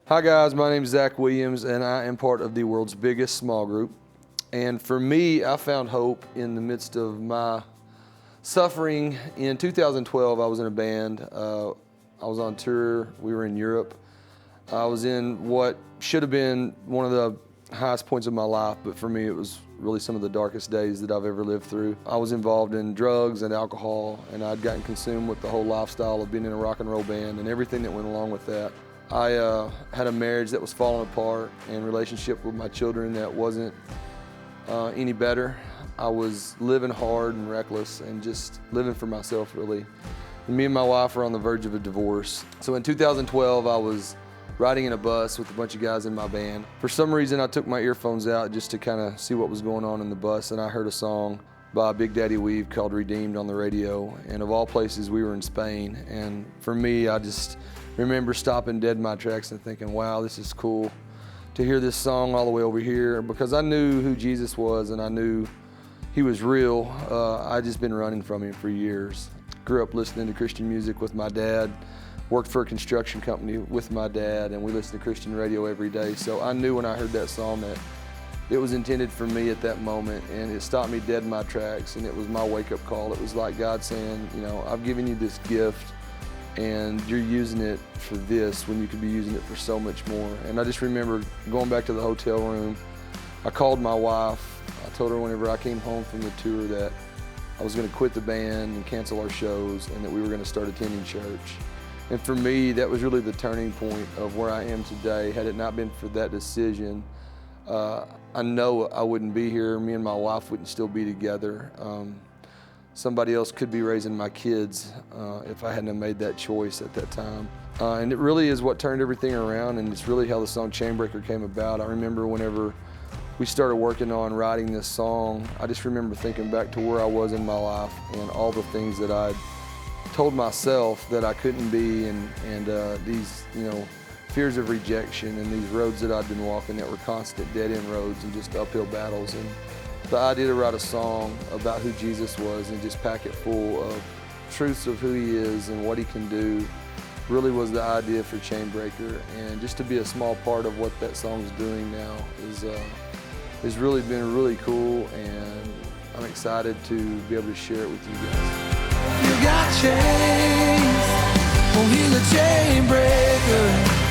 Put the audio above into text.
Hi guys, my name is Zach Williams and I am part of the world's biggest small group. And for me, I found hope in the midst of my suffering. In 2012, I was in a band. I was on tour. We were in Europe. I was in what should have been one of the highest points of my life, but for me it was really some of the darkest days that I've ever lived through. I was involved in drugs and alcohol, and I'd gotten consumed with the whole lifestyle of being in a rock and roll band and everything that went along with that. I had a marriage that was falling apart and relationship with my children that wasn't any better. I was living hard and reckless and just living for myself, really. And me and my wife were on the verge of a divorce. So in 2012, I was riding in a bus with a bunch of guys in my band. For some reason, I took my earphones out just to kind of see what was going on in the bus, and I heard a song by Big Daddy Weave called Redeemed on the radio. And of all places, we were in Spain. And for me, I just remember stopping dead in my tracks and thinking, wow, this is cool to hear this song all the way over here, because I knew who Jesus was and I knew he was real. I'd just been running from him for years. Grew up listening to Christian music with my dad, worked for a construction company with my dad, and we listened to Christian radio every day. So I knew when I heard that song that it was intended for me at that moment, and it stopped me dead in my tracks, and it was my wake-up call. It was like God saying, you know, I've given you this gift, and you're using it for this when you could be using it for so much more. And I just remember going back to the hotel room. I called my wife. I told her whenever I came home from the tour that I was going to quit the band and cancel our shows, and that we were going to start attending church. And for me, that was really the turning point of where I am today. Had it not been for that decision, I know I wouldn't be here. Me and my wife wouldn't still be together. Somebody else could be raising my kids if I hadn't have made that choice at that time. And it really is what turned everything around, and it's really how the song Chainbreaker came about. I remember whenever we started working on writing this song, I just remember thinking back to where I was in my life and all the things that I'd told myself that I couldn't be, and these, fears of rejection and these roads that I'd been walking that were constant dead-end roads and just uphill battles. And the idea to write a song about who Jesus was and just pack it full of truths of who he is and what he can do really was the idea for Chainbreaker. And just to be a small part of what that song's doing now has really been really cool, and I'm excited to be able to share it with you guys. You got chains, oh, he's a chain breaker.